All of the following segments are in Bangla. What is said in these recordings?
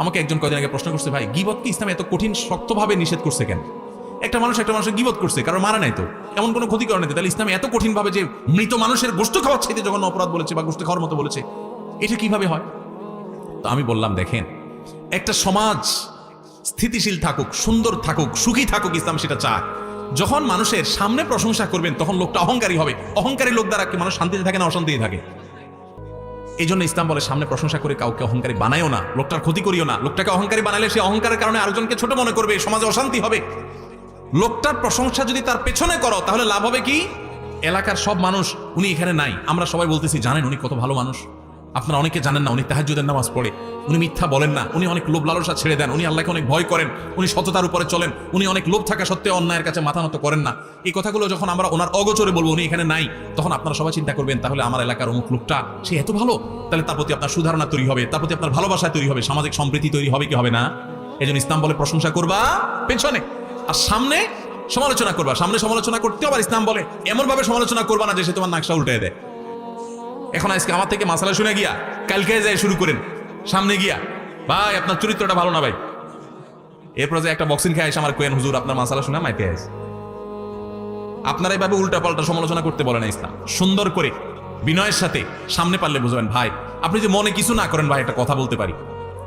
আমাকে একজন কয়দিন আগে প্রশ্ন করছে, ভাই গীবত কি ইসলাম এত কঠিন শক্তভাবে নিষেধ করছে কেন? একটা মানুষের গীবত করছে, কারণ মারা নাই তো, এমন কোনো ক্ষতি করে নাই, তাহলে ইসলাম এত কঠিন ভাবে যে মৃত মানুষের গোশত খাওয়ার চাইতে যখন অপরাধ বলেছে বা গোশত খাওয়ার মতো বলেছে, এটা কিভাবে হয়? তো আমি বললাম, দেখেন, একটা সমাজ স্থিতিশীল থাকুক, সুন্দর থাকুক, সুখী থাকুক, ইসলাম সেটা চায়। যখন মানুষের সামনে প্রশংসা করবেন তখন লোকটা অহংকারী হবে। অহংকারী লোক দ্বারা কি মানুষ শান্তিতে থাকে না অশান্তিতে থাকে? এই জন্য ইসলাম বলে সামনে প্রশংসা করে কাউকে অহংকারী বানায়ও না, লোকটার ক্ষতি করিও না। লোকটাকে অহংকারী বানালে সে অহংকারের কারণে আরেকজনকে ছোট মনে করবে, সমাজে অশান্তি হবে। লোকটার প্রশংসা যদি তার পেছনে করো তাহলে লাভ হবে কি? এলাকার সব মানুষ, উনি এখানে নাই, আমরা সবাই বলতেছি, জানেন উনি কত ভালো মানুষ। আপনারা অনেকে জানেন না, উনি তাহাজ্জুদের নামাজ পড়ে, উনি মিথ্যা বলেন না, উনি অনেক লোভ লালসা ছেড়ে দেন, উনি আল্লাহকে অনেক ভয় করেন, উনি সততার উপরে চলেন, উনি অনেক লোভ থাকা সত্ত্বেও অন্যায়ের কাছে মাথা নত করেন না। এই কথাগুলো যখন আমরা ওনার অগোচরে বলবো, উনি এখানে নাই, তখন আপনারা সবাই চিন্তা করবেন, তাহলে আমার এলাকার অমুক লোকটা সে এত ভালো, তাহলে তার প্রতি আপনার সুধারণা তৈরি হবে, তার প্রতি আপনার ভালোবাসা তৈরি হবে, সামাজিক সম্প্রীতি তৈরি হবে কি হবে না? এই জন্য ইসলাম বলে প্রশংসা করবা পেছনে, আর সামনে সমালোচনা করবা। সামনে সমালোচনা করতে আবার ইসলাম বলে এমন ভাবে সমালোচনা করবা না যে সে তোমার নাকশা উল্টে দেয়। এখন আজকে আমার থেকে মাসালা শুনে গিয়া কালকে যায় শুরু করেন, সামনে গিয়া, ভাই আপনার চরিত্রটা ভালো না ভাই, এরপর যে একটা বক্সিং খেয়ে এসে আমার কোয়েন হুজুর আপনার মাসালা শুনে মাইতে আসে। আপনারা এইভাবে উল্টা পাল্টা সমালোচনা করতে বলে না ইসলাম। সুন্দর করে বিনয়ের সাথে সামনে পারলে বুঝবেন, ভাই আপনি যে মনে কিছু না করেন, ভাই একটা কথা বলতে পারি,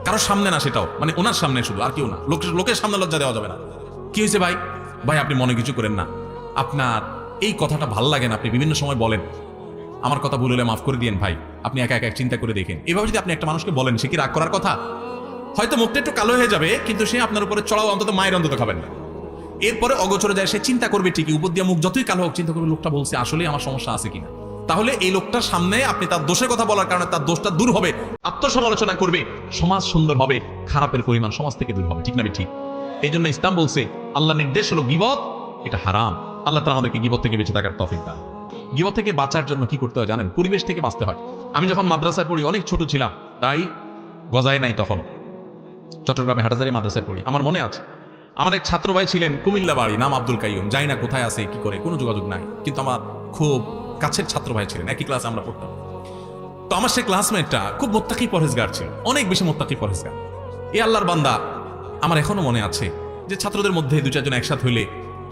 কারোর সামনে না, সেটাও মানে ওনার সামনে শুধু, আর কেউ না, লোকের সামনে লজ্জা দেওয়া যাবে না। কি হয়েছে ভাই? ভাই আপনি মনে কিছু করেন না, আপনার এই কথাটা ভাল লাগে না, আপনি বিভিন্ন সময় বলেন, আমার কথা ভুল হলে মাফ করে দিয়েন ভাই, আপনি একা একা চিন্তা করে দেখেন। এভাবে যদি আপনি একটা মানুষকে বলেন, সে কি রাগ করার কথা? হয়তো মুখটা একটু কালো হয়ে যাবে, কিন্তু সে আপনার উপরে চড়াও অন্তত মায়ের অন্তত খাবেন না। এরপরে অগোচরে যায় সে চিন্তা করবে ঠিকই, উপর দিয়ে মুখ যতই কালো হোক চিন্তা করবে লোকটা বলছে আসলেই আমার সমস্যা আছে কিনা। তাহলে এই লোকটার সামনে আপনি তার দোষের কথা বলার কারণে তার দোষটা দূর হবে, আত্মসমালোচনা করবে, সমাজ সুন্দর হবে, খারাপের পরিমাণ সমাজ থেকে দূর হবে। ঠিক না ঠিক? এই জন্য ইসলাম বলছে, আল্লাহ নির্দেশ হলো গীবত এটা হারাম। আল্লাহ তাআলা আমাদেরকে গীবত থেকে বেঁচে থাকার তৌফিক দান। গীবত থেকে বাঁচার জন্য কি করতে হয় জানেন? পরিবেশ থেকে বাঁচতে হয়। আমি যখন মাদ্রাসায় পড়ি, অনেক ছোট ছিলাম, তাই গজায় নাই, তখন চট্টগ্রামে হাটাজারি মাদ্রাসায় পড়ি। আমার মনে আছে, আমার এক ছাত্র ভাই ছিলেন কুমিল্লা বাড়ি, নাম আব্দুল কাইয়ুম, জানি না কোথায় আছে কি করে, কোনো যোগাযোগ নাই, কিন্তু আমার খুব কাছের ছাত্র ভাই ছিলেন, একই ক্লাসে আমরা পড়তাম। তো আমার সে ক্লাসমেটটা খুব মোত্তাকি পরহেজগার ছিল, অনেক বেশি মোত্তাকি পরহেজগার। এই আল্লাহর বান্দা, আমার এখনো মনে আছে যে ছাত্রদের মধ্যে দু চারজন একসাথ হইলে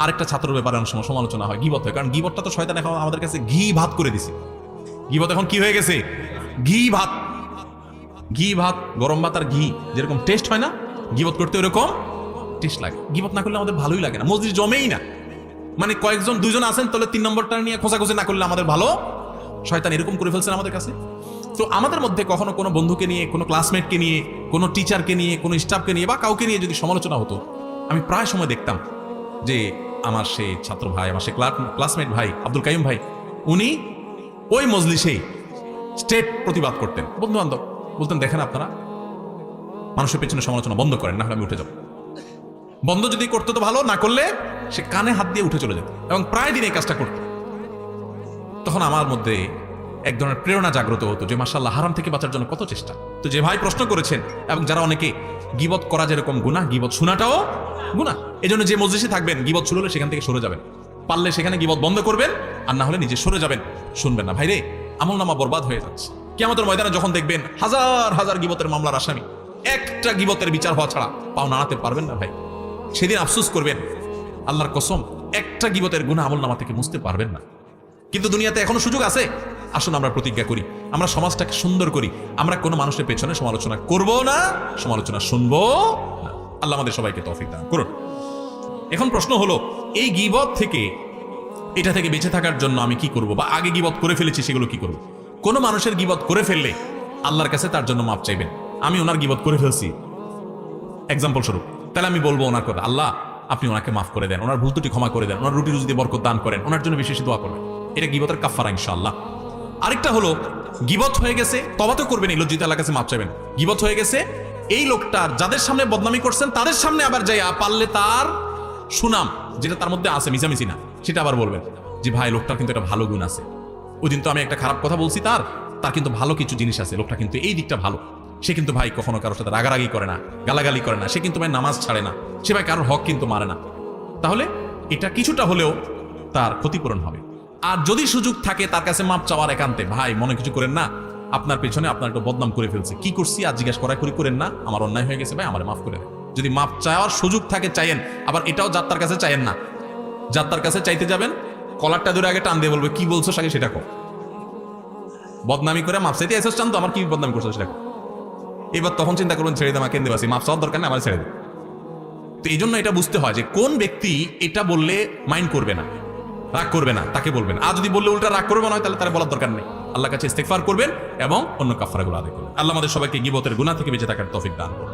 আরেকটা ছাত্রের ব্যাপারে অনেক সময় সমালোচনা হয়, গীবত হয়। কারণ গীবতটা তো শয়তান এখন আমাদের কাছে ঘি ভাত করে দিছে। গীবত এখন কি হয়ে গেছে? ঘি ভাত। ঘি ভাত, গরম ভাত আর ঘি যেরকম টেস্ট হয় না, গীবত করতে ওরকম টেস্ট লাগে। গীবত না করলে আমাদের ভালোই লাগে না, মসজিদ জমেই না। মানে কয়েকজন দুইজন আছেন, তাহলে 3 নম্বরটা নিয়ে খোঁজাখুঁজি না করলে আমাদের ভালো। শয়তান এরকম করে ফেলছেন আমাদের কাছে। তো আমাদের মধ্যে কখনো কোনো বন্ধুকে নিয়ে, কোনো ক্লাসমেটকে নিয়ে, কোনো টিচারকে নিয়ে, কোনো স্টাফকে নিয়ে বা কাউকে নিয়ে যদি সমালোচনা হতো, আমি প্রায় সময় দেখতাম যে আমার সে ছাত্র ভাই, আমার সে ক্লাসমেট ভাই আব্দুল কাইয়ুম ভাই, উনি ওই মজলিসেই স্টেট প্রতিবাদ করতেন। বন্ধু বান্ধব বলতেন, দেখেন আপনারা মানুষের পেছনে সমালোচনা বন্ধ করেন, না হলে আমি উঠে যাব। বন্ধ যদি করতো তো ভালো, না করলে সে কানে হাত দিয়ে উঠে চলে যেত, এবং প্রায় দিন এই কাজটা করত। তখন আমার মধ্যে এক ধরনের প্রেরণা জাগ্রত হতো যে মাশাআল্লাহ, হারাম থেকে বাঁচার জন্য কত চেষ্টা। তো যে ভাই প্রশ্ন করেছেন, এবং যারা অনেকে, গীবত করা যেরকম গুনাহ, গীবত শোনাটাও গুনাহ। এই জন্য যে মজলিসে থাকবেন, গীবত শুনলে সেখান থেকে সরে যাবেন, পারলে সেখানে গীবত বন্ধ করবেন, আর না হলে নিজে সরে যাবেন, শুনবেন না। ভাইরে, আমলনামা বরবাদ হয়ে যাচ্ছে। কিয়ামতের ময়দানে যখন দেখবেন হাজার হাজার গীবতের মামলার আসামি, একটা গীবতের বিচার হওয়া ছাড়া পাও নাড়াতে পারবেন না ভাই, সেদিন আফসোস করবেন। আল্লাহর কসম, একটা গীবতের গুনাহ আমলনামা থেকে মুছতে পারবেন না। কিন্তু দুনিয়াতে এখনো সুযোগ আছে। আসুন আমরা প্রতিজ্ঞা করি, আমরা সমাজটাকে সুন্দর করি, আমরা কোনো মানুষের পেছনে সমালোচনা করব না, সমালোচনা শুনবো না। আল্লাহ আমাদের সবাইকে তৌফিক দান করুন। এখন প্রশ্ন হলো, এই গীবত থেকে, এটা থেকে বেঁচে থাকার জন্য আমি কি করব, বা আগে গীবত করে ফেলেছি সেগুলো কি করব? কোনো মানুষের গীবত করে ফেললে আল্লাহর কাছে তার জন্য মাপ চাইবেন। আমি ওনার গীবত করে ফেলছি এক্সাম্পল স্বরূপ, তাহলে আমি বলবো ওনার কথা, আল্লাহ আপনি ওনাকে মাফ করে দেন, ওনার ভুল ত্রুটি ক্ষমা করে দেন, ওনার রুটি রুজিতে বরকত দান করেন, ওনার জন্য বিশেষ দোয়া করবেন। এটা গীবতের কাফারা ইনশাআল্লাহ। আরেকটা হলো, গীবত হয়ে গেছে, তওবা তো করবেন, এই লজ্জিত আল্লাহর কাছে মাপ চাইবেন। গীবত হয়ে গেছে, এই লোকটার যাদের সামনে বদনামি করছেন তাদের সামনে আবার যাইয়া পারলে তার সুনাম যেটা তার মধ্যে আছে, মিশামিশি না, সেটা আবার বলবেন যে ভাই লোকটার কিন্তু একটা ভালো গুণ আছে, ওই দিন তো আমি একটা খারাপ কথা বলছি, তার কিন্তু ভালো কিছু জিনিস আছে, লোকটা কিন্তু এই দিকটা ভালো, সে কিন্তু ভাই কখনো কারোর সাথে রাগারাগি করে না, গালাগালি করে না, সে কিন্তু ভাই নামাজ ছাড়ে না, সে ভাই কারোর হক কিন্তু মারে না। তাহলে এটা কিছুটা হলেও তার ক্ষতিপূরণ হবে। আর যদি সুযোগ থাকে তার কাছে মাপ চাওয়ার একান্তে, ভাই মনে কিছু করেন না, আপনার পেছনে আপনার একটু বদনাম করে ফেলছে, কি করছি আজ জিজ্ঞাসা করা করেন না, আমার অন্যায় হয়ে গেছে ভাই, আমার মাফ করে দেন। যদি মাফ চাওয়ার সুযোগ থাকে চাইেন, আবার এটাও যাত্রার কাছে চাইেন না। যাত্রার কাছে চাইতে যাবেন, কলারটা ধরে আগে টান দিয়ে বলবে কি বলছো আগে সেটা কো। বদনামি করে মাপ চাইতে এসেছ চান তো, আমার কি বদনামি করছো সেটা কো। এবার তখন চিন্তা করবেন ছেড়ে দেওয়া কেন্দ্রে বাসি, মাপ চাওয়ার দরকার নেই, আমার ছেড়ে দেবে। তো এই জন্য এটা বুঝতে হয় যে কোন ব্যক্তি এটা বললে মাইন্ড করবে না, রাগ করবে না, তাকে বলবেন। আর যদি বললে উল্টা রাগ করবে না হয়, তাহলে তার বলার দরকার নেই। আল্লাহর কাছে ইস্তেগফার করবেন এবং অন্য কাফারাগুলো আদায় করবেন। আল্লাহ আমাদের সবাইকে গীবতের গুনাহ থেকে বেঁচে থাকার তৌফিক দান করুন।